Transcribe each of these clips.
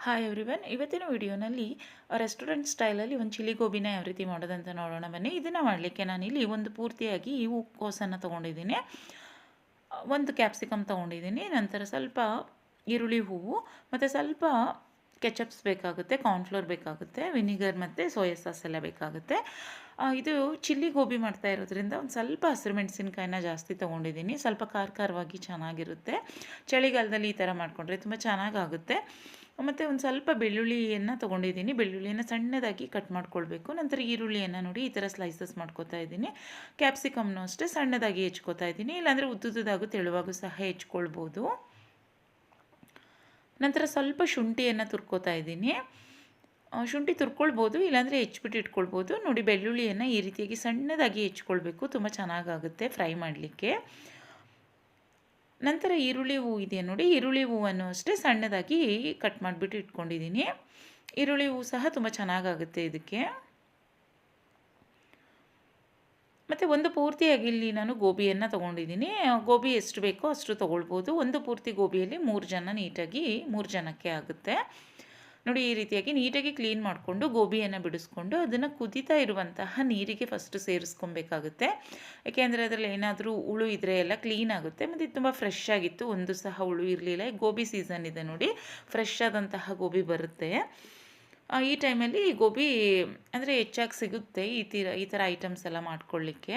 Hi everyone, ಇವತ್ತಿನ ವಿಡಿಯೋನಲ್ಲಿ restaurant ಸ್ಟೈಲಲ್ಲಿ ಒಂದು ಚಿಲ್ಲಿ ಗೋಬಿನ ಯಾವ ರೀತಿ ಮಾಡೋದಂತ ನೋಡೋಣ ಬನ್ನಿ. ಇದನ್ನು ಮಾಡಲಿಕ್ಕೆ ನಾನಿಲ್ಲಿ ಒಂದು ಪೂರ್ತಿಯಾಗಿ ಈ ಹೂಕೋಸನ್ನು ತೊಗೊಂಡಿದ್ದೀನಿ, ಒಂದು ಕ್ಯಾಪ್ಸಿಕಮ್ ತೊಗೊಂಡಿದ್ದೀನಿ, ನಂತರ ಸ್ವಲ್ಪ ಈರುಳ್ಳಿ ಹೂವು ಮತ್ತು ಸ್ವಲ್ಪ ಕೆಚಪ್ಸ್ ಬೇಕಾಗುತ್ತೆ, ಕಾರ್ನ್ಫ್ಲೋರ್ ಬೇಕಾಗುತ್ತೆ, ವಿನಿಗರ್ ಮತ್ತು ಸೋಯಾ ಸಾಸ್ ಎಲ್ಲ ಬೇಕಾಗುತ್ತೆ. ಇದು ಚಿಲ್ಲಿ ಗೋಬಿ ಮಾಡ್ತಾ ಇರೋದ್ರಿಂದ ಒಂದು ಸ್ವಲ್ಪ ಹಸಿರು ಮೆಣಸಿನ್ಕಾಯಿನ ಜಾಸ್ತಿ ತೊಗೊಂಡಿದ್ದೀನಿ, ಸ್ವಲ್ಪ ಖಾರವಾಗಿ ಚೆನ್ನಾಗಿರುತ್ತೆ. ಚಳಿಗಾಲದಲ್ಲಿ ಈ ಥರ ಮಾಡಿಕೊಂಡ್ರೆ ತುಂಬ ಚೆನ್ನಾಗಾಗುತ್ತೆ. ಮತ್ತು ಒಂದು ಸ್ವಲ್ಪ ಬೆಳ್ಳುಳ್ಳಿಯನ್ನು ತೊಗೊಂಡಿದ್ದೀನಿ, ಬೆಳ್ಳುಳ್ಳಿಯನ್ನು ಸಣ್ಣದಾಗಿ ಕಟ್ ಮಾಡ್ಕೊಳ್ಬೇಕು. ನಂತರ ಈರುಳ್ಳಿಯನ್ನು ನೋಡಿ ಈ ಥರ ಸ್ಲೈಸಸ್ ಮಾಡ್ಕೋತಾ ಇದ್ದೀನಿ. ಕ್ಯಾಪ್ಸಿಕಮ್ನು ಅಷ್ಟೇ ಸಣ್ಣದಾಗಿ ಹೆಚ್ಕೋತಾ ಇದ್ದೀನಿ, ಇಲ್ಲಾಂದರೆ ಉದ್ದುದಾಗೂ ತೆಳುವಾಗೂ ಸಹ ಹೆಚ್ಕೊಳ್ಬೋದು. ನಂತರ ಸ್ವಲ್ಪ ಶುಂಠಿಯನ್ನು ತುರ್ಕೋತಾ ಇದ್ದೀನಿ. ಶುಂಠಿ ತುರ್ಕೊಳ್ಬೋದು, ಇಲ್ಲಾಂದರೆ ಹೆಚ್ಚಿಬಿಟ್ಟು ಇಟ್ಕೊಳ್ಬೋದು. ನೋಡಿ, ಬೆಳ್ಳುಳ್ಳಿಯನ್ನು ಈ ರೀತಿಯಾಗಿ ಸಣ್ಣದಾಗಿ ಹೆಚ್ಕೊಳ್ಬೇಕು, ತುಂಬ ಚೆನ್ನಾಗಾಗುತ್ತೆ ಫ್ರೈ ಮಾಡಲಿಕ್ಕೆ. ನಂತರ ಈರುಳ್ಳಿ ಹೂವು ಇದೆಯಾ ನೋಡಿ, ಈರುಳ್ಳಿ ಹೂವನ್ನು ಅಷ್ಟೇ ಸಣ್ಣದಾಗಿ ಕಟ್ ಮಾಡಿಬಿಟ್ಟು ಇಟ್ಕೊಂಡಿದ್ದೀನಿ. ಈರುಳ್ಳಿ ಹೂವು ಸಹ ತುಂಬ ಚೆನ್ನಾಗಾಗುತ್ತೆ ಇದಕ್ಕೆ. ಮತ್ತು ಒಂದು ಪೂರ್ತಿಯಾಗಿ ಇಲ್ಲಿ ನಾನು ಗೋಬಿಯನ್ನು ತೊಗೊಂಡಿದ್ದೀನಿ. ಗೋಬಿ ಎಷ್ಟು ಬೇಕೋ ಅಷ್ಟು ತೊಗೊಳ್ಬೋದು. ಒಂದು ಪೂರ್ತಿ ಗೋಬಿಯಲ್ಲಿ 3 ಜನಕ್ಕೆ ಆಗುತ್ತೆ. ನೋಡಿ, ಈ ರೀತಿಯಾಗಿ ನೀಟಾಗಿ ಕ್ಲೀನ್ ಮಾಡಿಕೊಂಡು ಗೋಬಿಯನ್ನು ಬಿಡಿಸ್ಕೊಂಡು ಅದನ್ನು ಕುದೀತಾ ಇರುವಂತಹ ನೀರಿಗೆ ಫಸ್ಟು ಸೇರಿಸ್ಕೊಬೇಕಾಗುತ್ತೆ. ಏಕೆಂದರೆ ಅದರಲ್ಲಿ ಏನಾದರೂ ಹುಳು ಇದ್ದರೆ ಎಲ್ಲ ಕ್ಲೀನ್ ಆಗುತ್ತೆ. ಮತ್ತು ಇದು ತುಂಬ ಫ್ರೆಶ್ ಆಗಿತ್ತು, ಒಂದು ಸಹ ಹುಳು ಇರಲಿಲ್ಲ. ಗೋಬಿ ಸೀಸನ್ ಇದೆ ನೋಡಿ, ಫ್ರೆಶ್ ಆದಂತಹ ಗೋಬಿ ಬರುತ್ತೆ. ಈ ಟೈಮಲ್ಲಿ ಗೋಬಿ ಅಂದರೆ ಹೆಚ್ಚಾಗಿ ಸಿಗುತ್ತೆ ಈ ಥರ ಐಟಮ್ಸ್ ಎಲ್ಲ ಮಾಡ್ಕೊಳ್ಳಿಕ್ಕೆ.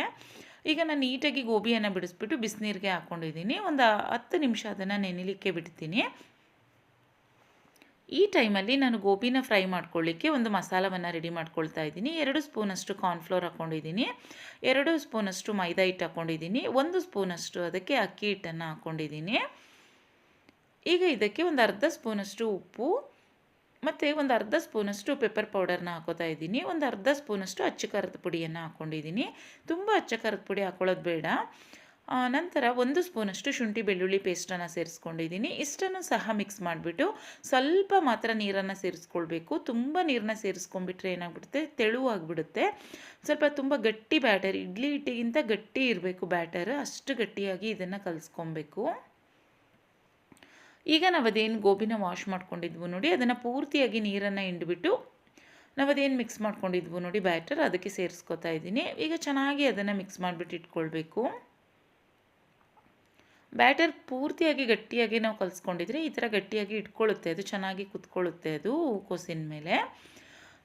ಈಗ ನಾನು ನೀಟಾಗಿ ಗೋಬಿಯನ್ನು ಬಿಡಿಸ್ಬಿಟ್ಟು ಬಿಸಿನೀರಿಗೆ ಹಾಕ್ಕೊಂಡಿದ್ದೀನಿ. ಒಂದು 10 ನಿಮಿಷ ಅದನ್ನು ನೆನೆಲಿಕ್ಕೆ ಬಿಡ್ತೀನಿ. ಈ ಟೈಮಲ್ಲಿ ನಾನು ಗೋಬಿನ ಫ್ರೈ ಮಾಡ್ಕೊಳ್ಳಿಕ್ಕೆ ಒಂದು ಮಸಾಲವನ್ನು ರೆಡಿ ಮಾಡ್ಕೊಳ್ತಾ ಇದ್ದೀನಿ. 2 ಸ್ಪೂನಷ್ಟು ಕಾರ್ನ್ಫ್ಲೋರ್ ಹಾಕ್ಕೊಂಡಿದ್ದೀನಿ, 2 ಸ್ಪೂನಷ್ಟು ಮೈದಾ ಹಿಟ್ಟು ಹಾಕ್ಕೊಂಡಿದ್ದೀನಿ, 1 ಸ್ಪೂನಷ್ಟು ಅದಕ್ಕೆ ಅಕ್ಕಿ ಹಿಟ್ಟನ್ನು ಹಾಕ್ಕೊಂಡಿದ್ದೀನಿ. ಈಗ ಇದಕ್ಕೆ ಒಂದು ಅರ್ಧ ಸ್ಪೂನಷ್ಟು ಉಪ್ಪು ಮತ್ತು ಒಂದು ಅರ್ಧ ಸ್ಪೂನಷ್ಟು ಪೆಪ್ಪರ್ ಪೌಡರ್ನ ಹಾಕೋತಾ ಇದ್ದೀನಿ. ಒಂದು ಅರ್ಧ ಸ್ಪೂನಷ್ಟು ಅಚ್ಚ ಖಾರದ ಪುಡಿಯನ್ನು ಹಾಕ್ಕೊಂಡಿದ್ದೀನಿ. ತುಂಬ ಅಚ್ಚ ಖಾರದ ಪುಡಿ ಹಾಕ್ಕೊಳ್ಳೋದು ಬೇಡ. ನಂತರ 1 ಸ್ಪೂನಷ್ಟು ಶುಂಠಿ ಬೆಳ್ಳುಳ್ಳಿ ಪೇಸ್ಟನ್ನು ಸೇರಿಸ್ಕೊಂಡಿದ್ದೀನಿ. ಇಷ್ಟನ್ನು ಸಹ ಮಿಕ್ಸ್ ಮಾಡಿಬಿಟ್ಟು ಸ್ವಲ್ಪ ಮಾತ್ರ ನೀರನ್ನು ಸೇರಿಸ್ಕೊಳ್ಬೇಕು. ತುಂಬ ನೀರನ್ನ ಸೇರಿಸ್ಕೊಂಡ್ಬಿಟ್ರೆ ಏನಾಗ್ಬಿಡುತ್ತೆ, ತೆಳುವಾಗಿಬಿಡುತ್ತೆ. ಸ್ವಲ್ಪ ತುಂಬ ಗಟ್ಟಿ ಬ್ಯಾಟರ್, ಇಡ್ಲಿ ಹಿಟ್ಟಿಗಿಂತ ಗಟ್ಟಿ ಇರಬೇಕು ಬ್ಯಾಟರ್, ಅಷ್ಟು ಗಟ್ಟಿಯಾಗಿ ಇದನ್ನು ಕಲಿಸ್ಕೊಬೇಕು. ಈಗ ನಾವದೇನು ಗೋಬಿನ ವಾಶ್ ಮಾಡ್ಕೊಂಡಿದ್ವು ನೋಡಿ, ಅದನ್ನು ಪೂರ್ತಿಯಾಗಿ ನೀರನ್ನು ಹಿಂಡ್ಬಿಟ್ಟು ನಾವದೇನು ಮಿಕ್ಸ್ ಮಾಡ್ಕೊಂಡಿದ್ವು ನೋಡಿ ಬ್ಯಾಟರ್, ಅದಕ್ಕೆ ಸೇರಿಸ್ಕೊತಾ ಇದ್ದೀನಿ. ಈಗ ಚೆನ್ನಾಗಿ ಅದನ್ನು ಮಿಕ್ಸ್ ಮಾಡಿಬಿಟ್ಟು ಇಟ್ಕೊಳ್ಬೇಕು. ಬ್ಯಾಟರ್ ಪೂರ್ತಿಯಾಗಿ ಗಟ್ಟಿಯಾಗಿ ನಾವು ಕಲಿಸ್ಕೊಂಡಿದ್ರೆ ಈ ಥರ ಗಟ್ಟಿಯಾಗಿ ಇಟ್ಕೊಳ್ಳುತ್ತೆ, ಅದು ಚೆನ್ನಾಗಿ ಕುತ್ಕೊಳ್ಳುತ್ತೆ ಅದು ಕೋಸಿನ ಮೇಲೆ.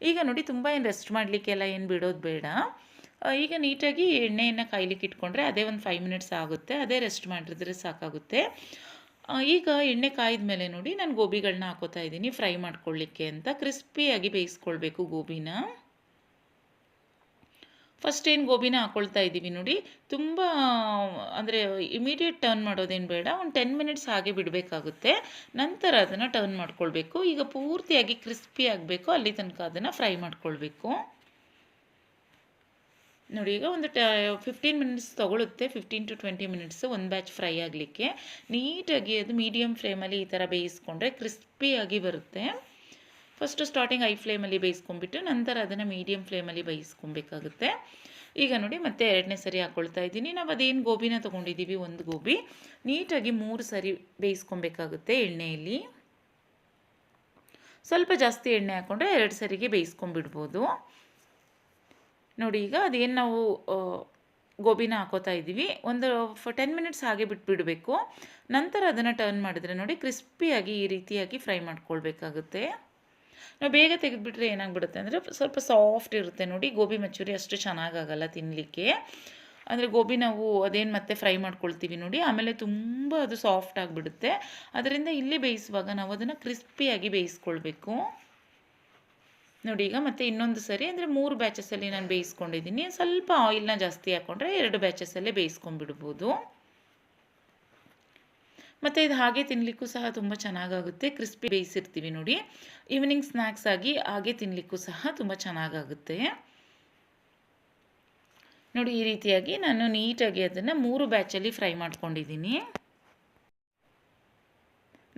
ಈಗ ನೋಡಿ, ತುಂಬ ಏನು ರೆಸ್ಟ್ ಮಾಡಲಿಕ್ಕೆಲ್ಲ ಏನು ಬಿಡೋದು ಬೇಡ. ಈಗ ನೀಟಾಗಿ ಎಣ್ಣೆಯನ್ನು ಕಾಯ್ಲಿಕ್ಕೆ ಇಟ್ಕೊಂಡ್ರೆ ಅದೇ ಒಂದು 5 ಮಿನಿಟ್ಸ್ ಆಗುತ್ತೆ, ಅದೇ ರೆಸ್ಟ್ ಮಾಡಿದ್ರೆ ಸಾಕಾಗುತ್ತೆ. ಈಗ ಎಣ್ಣೆ ಕಾಯ್ದ ಮೇಲೆ ನೋಡಿ, ನಾನು ಗೋಬಿಗಳನ್ನ ಹಾಕೋತಾ ಇದ್ದೀನಿ ಫ್ರೈ ಮಾಡ್ಕೊಳ್ಳಿಕ್ಕೆ ಅಂತ. ಕ್ರಿಸ್ಪಿಯಾಗಿ ಬೇಯಿಸ್ಕೊಳ್ಬೇಕು ಗೋಬಿನ. ಫಸ್ಟ್ ಏನು ಗೋಬಿನ ಹಾಕ್ಕೊಳ್ತಾ ಇದ್ದೀವಿ ನೋಡಿ, ತುಂಬ ಅಂದರೆ ಇಮಿಡಿಯೇಟ್ ಟರ್ನ್ ಮಾಡೋದೇನು ಬೇಡ, ಒಂದು 10 ಮಿನಿಟ್ಸ್ ಹಾಗೆ ಬಿಡಬೇಕಾಗುತ್ತೆ. ನಂತರ ಅದನ್ನು ಟರ್ನ್ ಮಾಡ್ಕೊಳ್ಬೇಕು. ಈಗ ಪೂರ್ತಿಯಾಗಿ ಕ್ರಿಸ್ಪಿ ಆಗಬೇಕು, ಅಲ್ಲಿ ತನಕ ಅದನ್ನು ಫ್ರೈ ಮಾಡ್ಕೊಳ್ಬೇಕು. ನೋಡಿ, ಈಗ ಒಂದು 15 ಮಿನಿಟ್ಸ್ ತೊಗೊಳುತ್ತೆ, 15 to 20 ಮಿನಿಟ್ಸು ಒಂದು ಬ್ಯಾಚ್ ಫ್ರೈ ಆಗಲಿಕ್ಕೆ. ನೀಟಾಗಿ ಅದು ಮೀಡಿಯಮ್ ಫ್ಲೇಮಲ್ಲಿ ಈ ಥರ ಬೇಯಿಸ್ಕೊಂಡ್ರೆ ಕ್ರಿಸ್ಪಿಯಾಗಿ ಬರುತ್ತೆ. ಫಸ್ಟು ಸ್ಟಾರ್ಟಿಂಗ್ ಹೈ ಫ್ಲೇಮಲ್ಲಿ ಬೇಯಿಸ್ಕೊಂಡ್ಬಿಟ್ಟು ನಂತರ ಅದನ್ನು ಮೀಡಿಯಮ್ ಫ್ಲೇಮಲ್ಲಿ ಬೇಯಿಸ್ಕೊಬೇಕಾಗುತ್ತೆ. ಈಗ ನೋಡಿ, ಮತ್ತೆ 2ನೇ ಸರಿ ಹಾಕ್ಕೊಳ್ತಾ ಇದ್ದೀನಿ. ನಾವು ಅದೇನು ಗೋಬಿನ ತೊಗೊಂಡಿದ್ದೀವಿ, ಒಂದು ಗೋಬಿ ನೀಟಾಗಿ 3 ಸರಿ ಬೇಯಿಸ್ಕೊಬೇಕಾಗುತ್ತೆ ಎಣ್ಣೆಯಲ್ಲಿ. ಸ್ವಲ್ಪ ಜಾಸ್ತಿ ಎಣ್ಣೆ ಹಾಕ್ಕೊಂಡ್ರೆ 2 ಸರಿಗೆ ಬೇಯಿಸ್ಕೊಂಡ್ಬಿಡ್ಬೋದು. ನೋಡಿ, ಈಗ ಅದೇನು ನಾವು ಗೋಬಿನ ಹಾಕೋತಾ ಇದ್ದೀವಿ, ಒಂದು 10 ಮಿನಿಟ್ಸ್ ಹಾಗೆ ಬಿಟ್ಬಿಡಬೇಕು. ನಂತರ ಅದನ್ನು ಟರ್ನ್ ಮಾಡಿದ್ರೆ ನೋಡಿ, ಕ್ರಿಸ್ಪಿಯಾಗಿ ಈ ರೀತಿಯಾಗಿ ಫ್ರೈ ಮಾಡ್ಕೊಳ್ಬೇಕಾಗುತ್ತೆ. ನಾವು ಬೇಗ ತೆಗೆದುಬಿಟ್ರೆ ಏನಾಗ್ಬಿಡುತ್ತೆ ಅಂದರೆ ಸ್ವಲ್ಪ ಸಾಫ್ಟ್ ಇರುತ್ತೆ ನೋಡಿ, ಗೋಬಿ ಮಂಚೂರಿ ಅಷ್ಟು ಚೆನ್ನಾಗಾಗಲ್ಲ ತಿನ್ನಲಿಕ್ಕೆ. ಅಂದರೆ ಗೋಬಿ ನಾವು ಅದೇನು ಮತ್ತೆ ಫ್ರೈ ಮಾಡ್ಕೊಳ್ತೀವಿ ನೋಡಿ, ಆಮೇಲೆ ತುಂಬ ಅದು ಸಾಫ್ಟ್ ಆಗಿಬಿಡುತ್ತೆ. ಅದರಿಂದ ಇಲ್ಲಿ ಬೇಯಿಸುವಾಗ ನಾವು ಅದನ್ನು ಕ್ರಿಸ್ಪಿಯಾಗಿ ಬೇಯಿಸ್ಕೊಳ್ಬೇಕು. ನೋಡಿ, ಈಗ ಮತ್ತೆ ಇನ್ನೊಂದು ಸರಿ ಅಂದರೆ 3 ಬ್ಯಾಚಸಲ್ಲಿ ನಾನು ಬೇಯಿಸ್ಕೊಂಡಿದ್ದೀನಿ. ಸ್ವಲ್ಪ ಆಯಿಲ್ನ ಜಾಸ್ತಿ ಹಾಕ್ಕೊಂಡ್ರೆ 2 ಬ್ಯಾಚಸಲ್ಲೇ ಬೇಯಿಸ್ಕೊಂಡ್ಬಿಡ್ಬೋದು. ಮತ್ತು ಇದು ಹಾಗೆ ತಿನ್ನಲಿಕ್ಕೂ ಸಹ ತುಂಬ ಚೆನ್ನಾಗಾಗುತ್ತೆ, ಕ್ರಿಸ್ಪಿ ಬೇಯಿಸಿರ್ತೀವಿ ನೋಡಿ. ಈವ್ನಿಂಗ್ ಸ್ನ್ಯಾಕ್ಸ್ ಆಗಿ ಹಾಗೆ ತಿನ್ನಲಿಕ್ಕೂ ಸಹ ತುಂಬ ಚೆನ್ನಾಗಾಗುತ್ತೆ. ನೋಡಿ, ಈ ರೀತಿಯಾಗಿ ನಾನು ನೀಟಾಗಿ ಅದನ್ನು 3 ಬ್ಯಾಚಲ್ಲಿ ಫ್ರೈ ಮಾಡ್ಕೊಂಡಿದ್ದೀನಿ.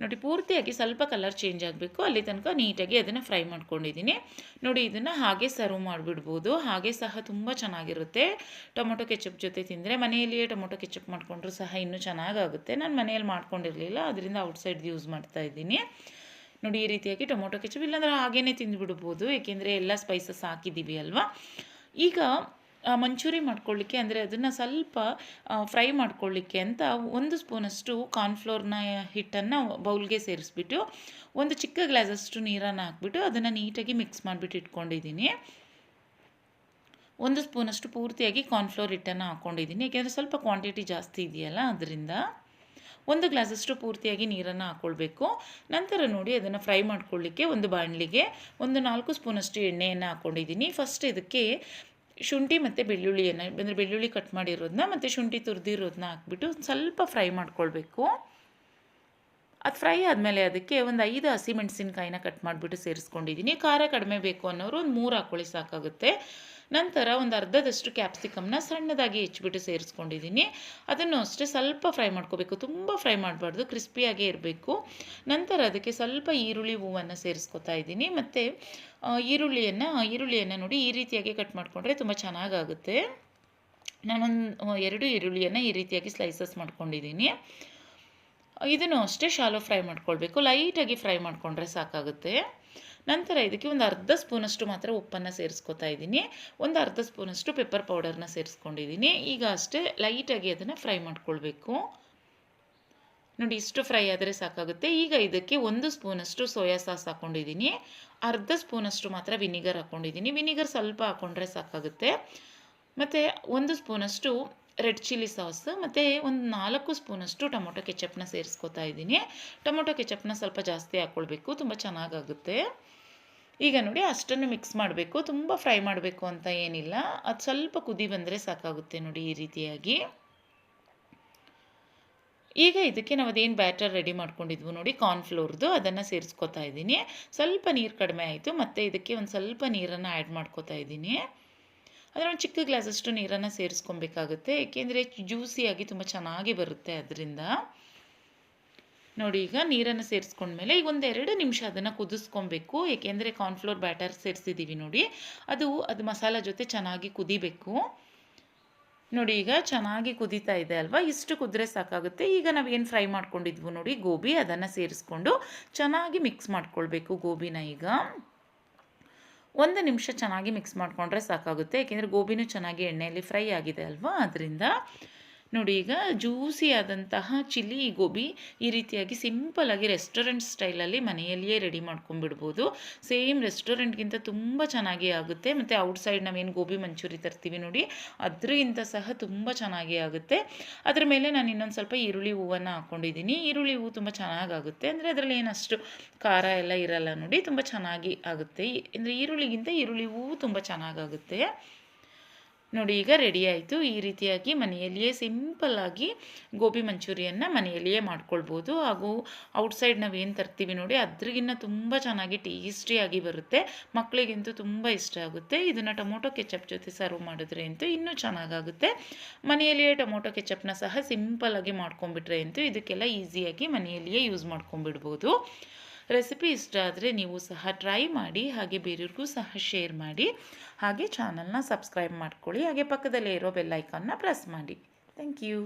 ನೋಡಿ, ಪೂರ್ತಿಯಾಗಿ ಸ್ವಲ್ಪ ಕಲರ್ ಚೇಂಜ್ ಆಗಬೇಕು, ಅಲ್ಲಿ ತನಕ ನೀಟಾಗಿ ಅದನ್ನು ಫ್ರೈ ಮಾಡ್ಕೊಂಡಿದ್ದೀನಿ. ನೋಡಿ, ಇದನ್ನು ಹಾಗೆ ಸರ್ವ್ ಮಾಡಿಬಿಡ್ಬೋದು, ಹಾಗೆ ಸಹ ತುಂಬ ಚೆನ್ನಾಗಿರುತ್ತೆ. ಟೊಮೊಟೊ ಕೆಚಪ್ ಜೊತೆ ತಿಂದರೆ, ಮನೆಯಲ್ಲಿಯೇ ಟೊಮೊಟೊ ಕೆಚಪ್ ಮಾಡಿಕೊಂಡ್ರೂ ಸಹ ಇನ್ನೂ ಚೆನ್ನಾಗಾಗುತ್ತೆ. ನಾನು ಮನೆಯಲ್ಲಿ ಮಾಡ್ಕೊಂಡಿರಲಿಲ್ಲ, ಅದರಿಂದ ಔಟ್ಸೈಡ್ ಯೂಸ್ ಮಾಡ್ತಾಯಿದ್ದೀನಿ. ನೋಡಿ ಈ ರೀತಿಯಾಗಿ ಟೊಮೊಟೊ ಕೆಚಪ್, ಇಲ್ಲಾಂದರೆ ಹಾಗೇ ತಿಂದುಬಿಡ್ಬೋದು, ಏಕೆಂದರೆ ಎಲ್ಲ ಸ್ಪೈಸಸ್ ಹಾಕಿದ್ದೀವಿ ಅಲ್ವಾ. ಈಗ ಮಂಚೂರಿ ಮಾಡ್ಕೊಳ್ಳಿಕ್ಕೆ ಅಂದರೆ ಅದನ್ನು ಸ್ವಲ್ಪ ಫ್ರೈ ಮಾಡ್ಕೊಳ್ಳಿಕ್ಕೆ ಅಂತ 1 ಸ್ಪೂನಷ್ಟು ಕಾರ್ನ್ಫ್ಲೋರ್ನ ಹಿಟ್ಟನ್ನು ಬೌಲ್ಗೆ ಸೇರಿಸ್ಬಿಟ್ಟು 1 ಚಿಕ್ಕ ಗ್ಲಾಸಷ್ಟು ನೀರನ್ನು ಹಾಕ್ಬಿಟ್ಟು ಅದನ್ನು ನೀಟಾಗಿ ಮಿಕ್ಸ್ ಮಾಡಿಬಿಟ್ಟು ಇಟ್ಕೊಂಡಿದ್ದೀನಿ. 1 ಸ್ಪೂನಷ್ಟು ಪೂರ್ತಿಯಾಗಿ ಕಾರ್ನ್ಫ್ಲೋರ್ ಹಿಟ್ಟನ್ನು ಹಾಕ್ಕೊಂಡಿದ್ದೀನಿ, ಏಕೆಂದರೆ ಸ್ವಲ್ಪ ಕ್ವಾಂಟಿಟಿ ಜಾಸ್ತಿ ಇದೆಯಲ್ಲ ಅದರಿಂದ. 1 ಗ್ಲಾಸಷ್ಟು ಪೂರ್ತಿಯಾಗಿ ನೀರನ್ನು ಹಾಕ್ಕೊಳ್ಬೇಕು. ನಂತರ ನೋಡಿ ಅದನ್ನು ಫ್ರೈ ಮಾಡ್ಕೊಳ್ಳಿಕ್ಕೆ ಒಂದು ಬಾಣಲಿಗೆ 4 ಸ್ಪೂನಷ್ಟು ಎಣ್ಣೆಯನ್ನು ಹಾಕ್ಕೊಂಡಿದ್ದೀನಿ. ಫಸ್ಟ್ ಇದಕ್ಕೆ ಶುಂಠಿ ಮತ್ತು ಬೆಳ್ಳುಳ್ಳಿಯನ್ನು, ಅಂದರೆ ಬೆಳ್ಳುಳ್ಳಿ ಕಟ್ ಮಾಡಿರೋದನ್ನ ಮತ್ತು ಶುಂಠಿ ತುರಿದಿರೋದನ್ನ ಹಾಕ್ಬಿಟ್ಟು ಸ್ವಲ್ಪ ಫ್ರೈ ಮಾಡ್ಕೊಳ್ಬೇಕು. ಅದು ಫ್ರೈ ಆದಮೇಲೆ ಅದಕ್ಕೆ ಒಂದು 5 ಹಸಿಮೆಣಸಿನ್ಕಾಯಿನ ಕಟ್ ಮಾಡಿಬಿಟ್ಟು ಸೇರಿಸ್ಕೊಂಡಿದ್ದೀನಿ. ಖಾರ ಕಡಿಮೆ ಬೇಕು ಅನ್ನೋರು ಒಂದು 3 ಹಾಕ್ಕೊಳ್ಳಿ ಸಾಕಾಗುತ್ತೆ. ನಂತರ ಒಂದು ಅರ್ಧದಷ್ಟು ಕ್ಯಾಪ್ಸಿಕಮ್ನ ಸಣ್ಣದಾಗಿ ಹೆಚ್ಚಿಬಿಟ್ಟು ಸೇರಿಸ್ಕೊಂಡಿದ್ದೀನಿ. ಅದನ್ನು ಅಷ್ಟೇ ಸ್ವಲ್ಪ ಫ್ರೈ ಮಾಡ್ಕೋಬೇಕು, ತುಂಬ ಫ್ರೈ ಮಾಡಬಾರ್ದು, ಕ್ರಿಸ್ಪಿಯಾಗೇ ಇರಬೇಕು. ನಂತರ ಅದಕ್ಕೆ ಸ್ವಲ್ಪ ಈರುಳ್ಳಿ ಹೂವನ್ನು ಸೇರಿಸ್ಕೊತಾ ಇದ್ದೀನಿ. ಮತ್ತು ಈರುಳ್ಳಿಯನ್ನು ನೋಡಿ ಈ ರೀತಿಯಾಗಿ ಕಟ್ ಮಾಡಿಕೊಂಡ್ರೆ ತುಂಬ ಚೆನ್ನಾಗಾಗುತ್ತೆ. ನಾನೊಂದು 2 ಈರುಳ್ಳಿಯನ್ನು ಈ ರೀತಿಯಾಗಿ ಸ್ಲೈಸಸ್ ಮಾಡ್ಕೊಂಡಿದ್ದೀನಿ. ಇದನ್ನು ಅಷ್ಟೇ ಶಾಲೋ ಫ್ರೈ ಮಾಡ್ಕೊಳ್ಬೇಕು, ಲೈಟಾಗಿ ಫ್ರೈ ಮಾಡಿಕೊಂಡ್ರೆ ಸಾಕಾಗುತ್ತೆ. ನಂತರ ಇದಕ್ಕೆ ಒಂದು ಅರ್ಧ ಸ್ಪೂನಷ್ಟು ಮಾತ್ರ ಉಪ್ಪನ್ನು ಸೇರಿಸ್ಕೊತಾ ಇದ್ದೀನಿ. ಒಂದು ಅರ್ಧ ಸ್ಪೂನಷ್ಟು ಪೆಪ್ಪರ್ ಪೌಡರ್ನ ಸೇರಿಸ್ಕೊಂಡಿದ್ದೀನಿ. ಈಗ ಅಷ್ಟೇ ಲೈಟಾಗಿ ಅದನ್ನು ಫ್ರೈ ಮಾಡ್ಕೊಳ್ಬೇಕು. ನೋಡಿ ಇಷ್ಟು ಫ್ರೈ ಆದರೆ ಸಾಕಾಗುತ್ತೆ. ಈಗ ಇದಕ್ಕೆ 1 ಸ್ಪೂನಷ್ಟು ಸೋಯಾ ಸಾಸ್ ಹಾಕ್ಕೊಂಡಿದ್ದೀನಿ. ಅರ್ಧ ಸ್ಪೂನಷ್ಟು ಮಾತ್ರ ವಿನಿಗರ್ ಹಾಕ್ಕೊಂಡಿದ್ದೀನಿ. ವಿನಿಗರ್ ಸ್ವಲ್ಪ ಹಾಕ್ಕೊಂಡ್ರೆ ಸಾಕಾಗುತ್ತೆ. ಮತ್ತು 1 ಸ್ಪೂನಷ್ಟು ರೆಡ್ ಚಿಲ್ಲಿ ಸಾಸ್ ಮತ್ತು ಒಂದು 4 ಸ್ಪೂನಷ್ಟು ಟೊಮೊಟೊ ಕೆಚಪ್ನ ಸೇರಿಸ್ಕೊತಾ ಇದ್ದೀನಿ. ಟೊಮೊಟೊ ಕೆಚಪ್ನ ಸ್ವಲ್ಪ ಜಾಸ್ತಿ ಹಾಕ್ಕೊಳ್ಬೇಕು, ತುಂಬ ಚೆನ್ನಾಗಾಗುತ್ತೆ. ಈಗ ನೋಡಿ ಅಷ್ಟನ್ನು ಮಿಕ್ಸ್ ಮಾಡಬೇಕು, ತುಂಬ ಫ್ರೈ ಮಾಡಬೇಕು ಅಂತ ಏನಿಲ್ಲ. ಅದು ಸ್ವಲ್ಪ ಕುದಿ ಬಂದರೆ ಸಾಕಾಗುತ್ತೆ ನೋಡಿ ಈ ರೀತಿಯಾಗಿ. ಈಗ ಇದಕ್ಕೆ ನಾವು ಅದೇನು ಬ್ಯಾಟರ್ ರೆಡಿ ಮಾಡ್ಕೊಂಡಿದ್ವು ನೋಡಿ ಕಾರ್ನ್ಫ್ಲೋರ್ದು, ಅದನ್ನು ಸೇರಿಸ್ಕೊತಾ ಇದ್ದೀನಿ. ಸ್ವಲ್ಪ ನೀರು ಕಡಿಮೆ ಆಯಿತು, ಮತ್ತು ಇದಕ್ಕೆ ಒಂದು ಸ್ವಲ್ಪ ನೀರನ್ನು ಆ್ಯಡ್ ಮಾಡ್ಕೊತಾ ಇದ್ದೀನಿ. ಅದರ ಒಂದು ಚಿಕ್ಕ ಗ್ಲಾಸಷ್ಟು ನೀರನ್ನು ಸೇರಿಸ್ಕೊಬೇಕಾಗುತ್ತೆ, ಏಕೆಂದರೆ ಜ್ಯೂಸಿಯಾಗಿ ತುಂಬ ಚೆನ್ನಾಗಿ ಬರುತ್ತೆ ಅದರಿಂದ. ನೋಡಿ ಈಗ ನೀರನ್ನು ಸೇರಿಸ್ಕೊಂಡ್ಮೇಲೆ ಈಗ ಒಂದು 2 ನಿಮಿಷ ಅದನ್ನು ಕುದಿಸ್ಕೊಬೇಕು, ಏಕೆಂದರೆ ಕಾರ್ನ್ಫ್ಲೋರ್ ಬ್ಯಾಟರ್ ಸೇರಿಸಿದ್ದೀವಿ ನೋಡಿ, ಅದು ಮಸಾಲ ಜೊತೆ ಚೆನ್ನಾಗಿ ಕುದಿಬೇಕು. ನೋಡಿ ಈಗ ಚೆನ್ನಾಗಿ ಕುದೀತಾ ಇದೆ ಅಲ್ವಾ, ಇಷ್ಟು ಕುದ್ರೆ ಸಾಕಾಗುತ್ತೆ. ಈಗ ನಾವೇನು ಫ್ರೈ ಮಾಡ್ಕೊಂಡಿದ್ವು ನೋಡಿ ಗೋಬಿ, ಅದನ್ನು ಸೇರಿಸ್ಕೊಂಡು ಚೆನ್ನಾಗಿ ಮಿಕ್ಸ್ ಮಾಡ್ಕೊಳ್ಬೇಕು. ಗೋಬಿನ ಈಗ 1 ನಿಮಿಷ ಚೆನ್ನಾಗಿ ಮಿಕ್ಸ್ ಮಾಡಿಕೊಂಡ್ರೆ ಸಾಕಾಗುತ್ತೆ, ಏಕೆಂದರೆ ಗೋಬಿನೂ ಚೆನ್ನಾಗಿ ಎಣ್ಣೆಯಲ್ಲಿ ಫ್ರೈ ಆಗಿದೆ ಅಲ್ವಾ ಅದರಿಂದ. ನೋಡಿ ಈಗ ಜ್ಯೂಸಿ ಆದಂತಹ ಚಿಲ್ಲಿ ಗೋಬಿ ಈ ರೀತಿಯಾಗಿ ಸಿಂಪಲ್ಲಾಗಿ ರೆಸ್ಟೋರೆಂಟ್ ಸ್ಟೈಲಲ್ಲಿ ಮನೆಯಲ್ಲಿಯೇ ರೆಡಿ ಮಾಡ್ಕೊಂಡ್ಬಿಡ್ಬೋದು. ಸೇಮ್ ರೆಸ್ಟೋರೆಂಟ್ಗಿಂತ ತುಂಬ ಚೆನ್ನಾಗಿ ಆಗುತ್ತೆ. ಮತ್ತು ಔಟ್ಸೈಡ್ ನಾವೇನು ಗೋಬಿ ಮಂಚೂರಿ ತರ್ತೀವಿ ನೋಡಿ, ಅದರಿಂದ ಸಹ ತುಂಬ ಚೆನ್ನಾಗಿ ಆಗುತ್ತೆ. ಅದರ ಮೇಲೆ ನಾನು ಇನ್ನೊಂದು ಸ್ವಲ್ಪ ಈರುಳ್ಳಿ ಹೂವನ್ನು ಹಾಕ್ಕೊಂಡಿದ್ದೀನಿ. ಈರುಳ್ಳಿ ಹೂವು ತುಂಬ ಚೆನ್ನಾಗಾಗುತ್ತೆ, ಅಂದರೆ ಅದರಲ್ಲಿ ಏನಷ್ಟು ಖಾರ ಎಲ್ಲ ಇರಲ್ಲ ನೋಡಿ, ತುಂಬ ಚೆನ್ನಾಗಿ ಆಗುತ್ತೆ. ಅಂದರೆ ಈರುಳ್ಳಿಗಿಂತ ಈರುಳ್ಳಿ ಹೂವು ತುಂಬ ಚೆನ್ನಾಗಾಗುತ್ತೆ. ನೋಡಿ ಈಗ ರೆಡಿ ಆಯಿತು. ಈ ರೀತಿಯಾಗಿ ಮನೆಯಲ್ಲಿಯೇ ಸಿಂಪಲ್ಲಾಗಿ ಗೋಬಿ ಮಂಚೂರಿಯನ್ನು ಮನೆಯಲ್ಲಿಯೇ ಮಾಡ್ಕೊಳ್ಬೋದು. ಹಾಗೂ ಔಟ್ಸೈಡ್ ನಾವೇನು ತರ್ತೀವಿ ನೋಡಿ ಅದ್ರಿಗಿನ್ನ ತುಂಬ ಚೆನ್ನಾಗಿ ಟೇಸ್ಟಿಯಾಗಿ ಬರುತ್ತೆ. ಮಕ್ಕಳಿಗಂತೂ ತುಂಬ ಇಷ್ಟ ಆಗುತ್ತೆ. ಇದನ್ನು ಟೊಮೊಟೊ ಕೆಚಪ್ ಜೊತೆ ಸರ್ವ್ ಮಾಡಿದ್ರೆ ಅಂತೂ ಇನ್ನೂ ಚೆನ್ನಾಗಾಗುತ್ತೆ. ಮನೆಯಲ್ಲಿಯೇ ಟೊಮೊಟೊ ಕೆಚಪ್ನ ಸಹ ಸಿಂಪಲ್ಲಾಗಿ ಮಾಡ್ಕೊಂಬಿಟ್ರೆ ಅಂತೂ ಇದಕ್ಕೆಲ್ಲ ಈಸಿಯಾಗಿ ಮನೆಯಲ್ಲಿಯೇ ಯೂಸ್ ಮಾಡ್ಕೊಂಬಿಡ್ಬೋದು. ರೆಸಿಪಿ ಇಷ್ಟ ಆದರೆ ನೀವು ಸಹ ಟ್ರೈ ಮಾಡಿ, ಹಾಗೆ ಬೇರೆಯವ್ರಿಗೂ ಸಹ ಶೇರ್ ಮಾಡಿ, ಹಾಗೆ ಚಾನಲ್ನ ಸಬ್ಸ್ಕ್ರೈಬ್ ಮಾಡ್ಕೊಳ್ಳಿ, ಹಾಗೆ ಪಕ್ಕದಲ್ಲೇ ಇರೋ ಬೆಲ್ ಐಕಾನ್ನ ಪ್ರೆಸ್ ಮಾಡಿ. Thank you.